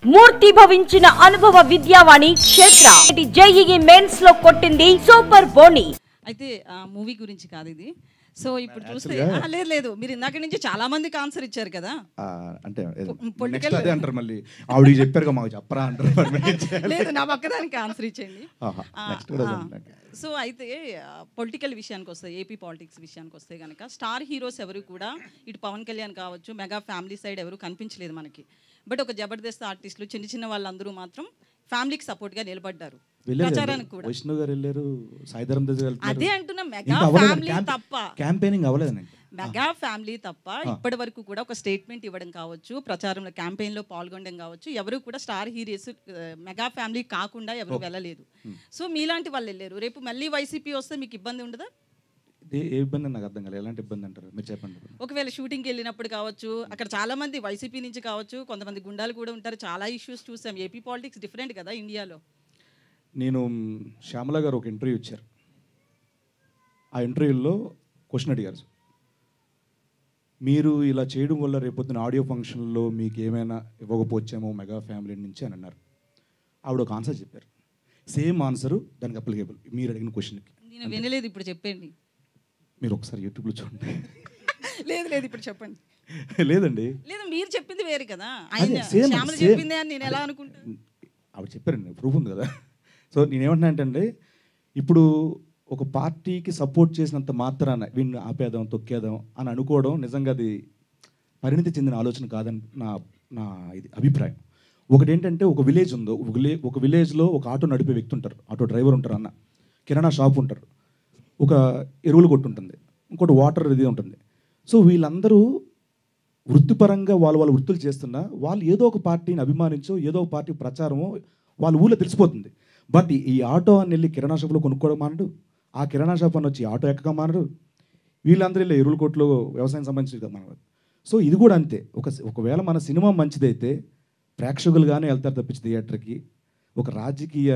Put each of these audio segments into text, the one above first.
మూర్తి భవించిన అనుభవ విద్యావాణి క్షేత్ర JEE mains లో కొట్టింది సూపర్ బోని. అయితే మూవీ గురించి కాదు ఇది. సో ఇప్పుడు చూస్తే లేదు మీరు ఇందాక నుంచి చాలా మందికి ఆన్సర్ ఇచ్చారు కదా, అంటే అదే అంటారు మళ్ళీ ఆవిడ చెప్పారు మాకు చెప్పరా అంటారు. లేదు నా పక్కదానికి ఆన్సర్ ఇచ్చేయండి. సో అయితే పొలిటికల్ విషయానికి వస్తే, ఏపీ పాలిటిక్స్ విషయానికి వస్తే కనుక స్టార్ హీరోస్ ఎవరు కూడా ఇటు పవన్ కళ్యాణ్ కావచ్చు, మెగా ఫ్యామిలీ సైడ్ ఎవరు కనిపించలేదు మనకి. బట్ ఒక జబర్దస్త్ ఆర్టిస్టులు చిన్న చిన్న వాళ్ళందరూ మాత్రం ఫ్యామిలీకి సపోర్ట్గా నిలబడ్డారు. ప్రచారానికి కూడా వైష్ణవ్ గారు వెళ్ళారు, సాయిధరం తేజ్ గారు. అదే అంటున్నా, మెగా ఫ్యామిలీ తప్ప క్యాంపెయినింగ్ అవ్వలేదండి. మెగా ఫ్యామిలీ తప్ప ఇప్పటి వరకు కూడా ఒక స్టేట్మెంట్ ఇవ్వడం కావచ్చు, ప్రచారంలో క్యాంపెయిన్లో పాల్గొనడం కావచ్చు, ఎవరు కూడా స్టార్ హీరోస్ మెగా ఫ్యామిలీ కాకుండా ఎవరు వెళ్ళలేదు. సో మీలాంటి వాళ్ళు వెళ్ళారు. రేపు మళ్ళీ వైసీపీ వస్తే మీకు ఇబ్బంది ఉండదా? ఏ ఇబ్బంది నాకు అర్థం కాలేదు. ఎలాంటి ఇబ్బంది అంటారు మీరు చెప్పండి. ఒకవేళ షూటింగ్కి వెళ్ళినప్పుడు కావచ్చు, అక్కడ చాలా మంది వైసీపీ నుంచి కావచ్చు, కొంతమంది గుండాలు కూడా ఉంటారు. చాలా ఇష్యూస్ చూసాం. ఏపీ పాలిటిక్స్ డిఫరెంట్ కదా ఇండియాలో. నేను శ్యామల గారు ఒక ఇంటర్వ్యూ ఇచ్చారు. ఆ ఇంటర్వ్యూలో క్వశ్చన్ అడిగారు, మీరు ఇలా చేయడం వల్ల రేపొద్దున ఆడియో ఫంక్షన్లో మీకు ఏమైనా ఇవ్వకపోవచ్చేమో మెగా ఫ్యామిలీ నుంచి అని అన్నారు. ఆవిడ ఒక ఆన్సర్ చెప్పారు. సేమ్ ఆన్సరు దానికి అప్లికేబుల్ మీరు అడిగిన క్వశ్చన్కి. నేను వినలేదు, ఇప్పుడు చెప్పండి. మీరు ఒకసారి యూట్యూబ్లో చూడండి. లేదు ఇప్పుడు చెప్పండి. లేదండి, లేదు మీరు చెప్పింది వేరు కదా, ఆయన శ్యామల చెప్పింది అని నేను ఎలా అనుకుంటాను. ఆవిడ చెప్పారండి, ప్రూఫ్ ఉంది కదా. సో నేనేమంటున్నా అంటే, ఇప్పుడు ఒక పార్టీకి సపోర్ట్ చేసినంత మాత్రాన వీడిని ఆపేద్దాం తొక్కేద్దాం అని అనుకోవడం నిజంగా అది పరిణితి చెందిన ఆలోచన కాదని నా ఇది అభిప్రాయం. ఒకటి ఏంటంటే, ఒక విలేజ్ ఉందో, ఒక విలేజ్లో ఒక ఆటో నడిపే వ్యక్తి ఉంటారు, ఆటో డ్రైవర్ ఉంటారు, అన్న కిరాణా షాప్ ఉంటారు, ఒక ఎరువులు కొట్టు ఉంటుంది, ఇంకోటి వాటర్ ఇది ఉంటుంది. సో వీళ్ళందరూ వృత్తిపరంగా వాళ్ళ వృత్తులు చేస్తున్నా వాళ్ళు ఏదో ఒక పార్టీని అభిమానించో ఏదో ఒక పార్టీ ప్రచారమో వాళ్ళ ఊళ్ళో తెలిసిపోతుంది. బట్ ఈ ఆటో అని వెళ్ళి కిరాణా షాప్లో కొనుక్కోవడం మానడు, ఆ కిరాణా షాప్ అని వచ్చి ఆటో ఎక్కగా మానడు, వీళ్ళందరూ వెళ్ళి ఎరువుల కొట్లో వ్యవసాయం సంబంధించి మన. సో ఇది కూడా అంతే. ఒకవేళ మన సినిమా మంచిదైతే ప్రేక్షకులుగానే వెళ్తారు తప్పించి థియేటర్కి. ఒక రాజకీయ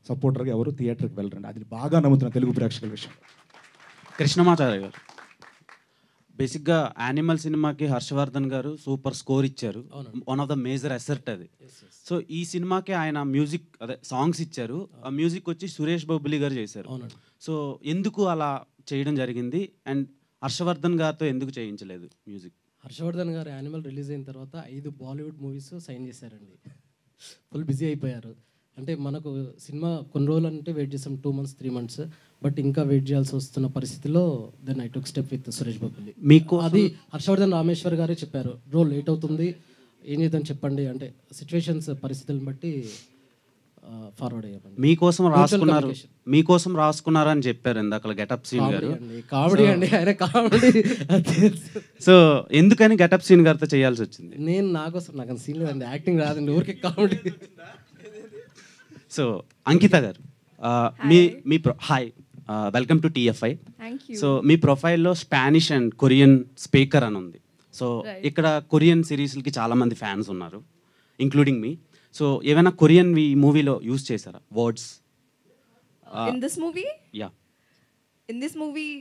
సపోర్టర్గా ఎవరు థియేటర్కి వెళ్ళరండి. అది బాగా నమ్ముతున్న తెలుగు ప్రేక్షకుల విషయం. కృష్ణమాచార్య గారు బేసిక్గా యానిమల్ సినిమాకి హర్షవర్ధన్ గారు సూపర్ స్కోర్ ఇచ్చారు. One of the major asset అది. సో ఈ సినిమాకి ఆయన మ్యూజిక్ అదే సాంగ్స్ ఇచ్చారు. ఆ మ్యూజిక్ వచ్చి సురేష్ బొబ్బిలి గారు చేశారు. సో ఎందుకు అలా చేయడం జరిగింది అండ్ హర్షవర్ధన్ గారితో ఎందుకు చేయించలేదు మ్యూజిక్? హర్షవర్ధన్ గారు యానిమల్ రిలీజ్ అయిన తర్వాత 5 బాలీవుడ్ మూవీస్ సైన్ చేశారండి. ఫుల్ బిజీ అయిపోయారు. అంటే మనకు సినిమా కొన్ని రోజులు అంటే వెయిట్ చేసాం, 2 months 3 months, బట్ ఇంకా వెయిట్ చేయాల్సి వస్తున్న పరిస్థితిలో then I took step with Suresh Bobbili. మీకు అది హర్షవర్ధన్ రామేశ్వర్ గారే చెప్పారు, బ్రో లేట్ అవుతుంది ఏం చేద్దాం చెప్పండి అంటే, సిచ్యువేషన్స్ పరిస్థితులను బట్టి ఫార్వర్డ్ అయ్యామండి. మీకోసం రాసుకున్నారు అని చెప్పారు ఇందాక గెటప్ సీన్ గారు. కామెడీ అండి ఆయన, కామెడీ. సో ఎందుకని గెటప్ సీన్ గారితో చేయాల్సి వచ్చింది? నేను నాకు సీన్ లేదండి, యాక్టింగ్ రాదండి, ఊరికే కామెడీ. సో అంకిత గారు, మీ hi, welcome to TFI. So మీ ప్రొఫైల్లో స్పానిష్ అండ్ కొరియన్ స్పీకర్ అని ఉంది. సో ఇక్కడ కొరియన్ సిరీస్లకి చాలా మంది ఫ్యాన్స్ ఉన్నారు, ఇంక్లూడింగ్ మీ. సో ఏమైనా కొరియన్ మూవీలో యూజ్ చేశారా words? In this movie? Yeah. In this movie,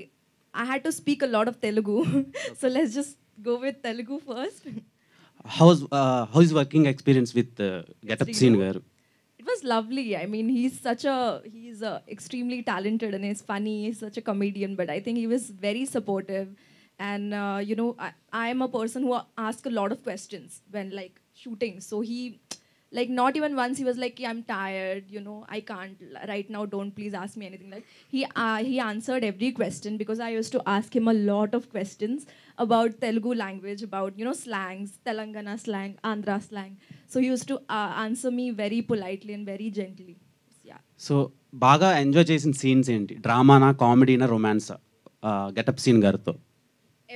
I had to speak a lot of Telugu. So let's just go with Telugu first. How is working experience with Getup Scene garu? It was lovely. I mean, he's extremely talented and he's funny. He's such a comedian, but I think he was very supportive. And I am a person who asks a lot of questions when like shooting. So he, like, not even once he was like, I'm tired, I can't right now, don't please ask me anything. Like he answered every question, because I used to ask him a lot of questions about Telugu language, about slangs, Telangana slang, Andhra slang. So he used to answer me very politely and very gently. Yeah. So baga enjoy chesin scenes enti? Drama na, comedy na, romance? Getup Scene garuto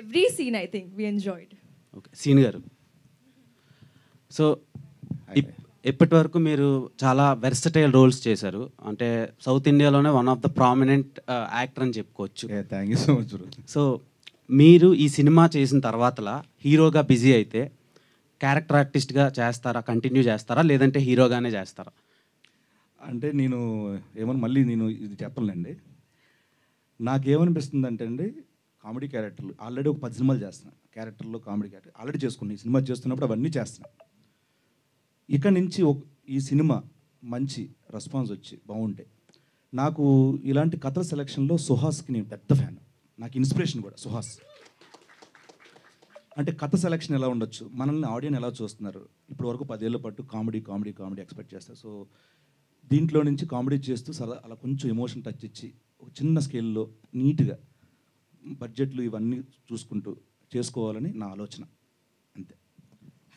every scene I think we enjoyed. Okay, Scene garu. So ఇప్పటి వరకు మీరు చాలా versatile roles చేశారు. అంటే south ఇండియాలోనే one of the prominent actor అని చెప్పుకోవచ్చు. Thank you so much. So మీరు ఈ సినిమా చేసిన తర్వాతలా హీరోగా బిజీ అయితే క్యారెక్టర్ ఆర్టిస్ట్గా చేస్తారా, కంటిన్యూ చేస్తారా, లేదంటే హీరోగానే చేస్తారా? అంటే నేను మళ్ళీ ఇది చెప్పలేండి. నాకేమనిపిస్తుంది అంటే అండి, కామెడీ క్యారెక్టర్లు ఆల్రెడీ ఒక 10 సినిమాలు చేస్తున్నాను. క్యారెక్టర్లో కామెడీ క్యారెక్టర్ ఆల్రెడీ చేసుకున్నాను. ఈ సినిమా చేస్తున్నప్పుడు అవన్నీ చేస్తున్నాను. ఇక నుంచి ఈ సినిమా మంచి రెస్పాన్స్ వచ్చి బాగుంటే నాకు ఇలాంటి కథల సెలక్షన్లో సుహాస్కి నేను పెద్ద ఫ్యాన్, నాకు ఇన్స్పిరేషన్ కూడా సుహాస్. అంటే కథ సెలక్షన్ ఎలా ఉండొచ్చు, మనల్ని ఆడియన్స్ ఎలా చూస్తున్నారు, ఇప్పటి వరకు 10 ఏళ్ళ పాటు కామెడీ కామెడీ కామెడీ ఎక్స్పెక్ట్ చేస్తారు. సో దీంట్లో నుంచి కామెడీ చేస్తూ అలా కొంచెం ఎమోషన్ టచ్ ఇచ్చి ఒక చిన్న స్కేల్లో నీట్గా బడ్జెట్లు ఇవన్నీ చూసుకుంటూ చేసుకోవాలని నా ఆలోచన, అంతే.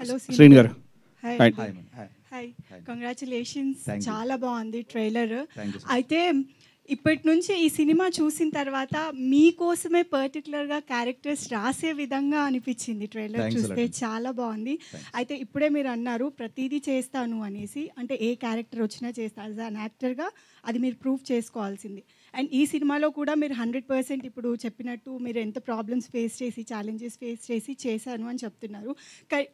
హలో శ్రీని గారు, hi hi madam. Hi. Hi, congratulations. Thank you. చాలా బాగుంది ట్రైలర్. Thank you, sir. అయితే ఇప్పటి నుంచి ఈ సినిమా చూసిన తర్వాత మీకోసమే పర్టికులర్గా క్యారెక్టర్స్ రాసే విధంగా అనిపించింది ట్రైలర్ Thanks a lot, చూస్తే. ma'am. చాలా బాగుంది. అయితే ఇప్పుడే మీరు అన్నారు ప్రతిదీ చేస్తాను అనేసి, అంటే ఏ క్యారెక్టర్ వచ్చినా చేస్తాను యాజ్ అన్ యాక్టర్గా, అది మీరు ప్రూవ్ చేసుకోవాల్సింది. అండ్ ఈ సినిమాలో కూడా మీరు 100% ఇప్పుడు చెప్పినట్టు మీరు ఎంత ప్రాబ్లమ్స్ ఫేస్ చేసి ఛాలెంజెస్ ఫేస్ చేసి చేశాను అని చెప్తున్నారు.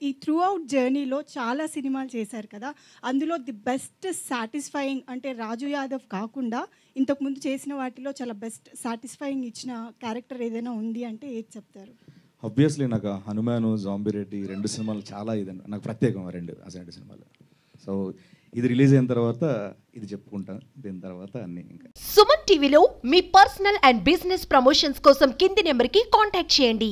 ఈ త్రూ అవుట్ జర్నీలో చాలా సినిమాలు చేశారు కదా, అందులో ది బెస్ట్ సాటిస్ఫైయింగ్ అంటే రాజు యాదవ్ కాకుండా ఇంతకుముందు చేసిన వాటిలో చాలా బెస్ట్ సాటిస్ఫైయింగ్ ఇచ్చిన క్యారెక్టర్ ఏదైనా ఉంది అంటే ఏది చెప్తారు? ఆబ్వియస్లీ నాకు హనుమాను, జాంబిరెడ్డి 2 సినిమాలు చాలా ఇదండి, నాకు ప్రత్యేకం ఆ 2 సినిమాలు. సో ఇది రిలీజ్ అయిన తర్వాత ఇది చెప్పుకుంటాను, దీని తర్వాత అన్నీ ఇంకా. సుమన్ టీవీలో మీ పర్సనల్ అండ్ బిజినెస్ ప్రమోషన్స్ కోసం కింది నెంబర్కి కాంటాక్ట్ చేయండి.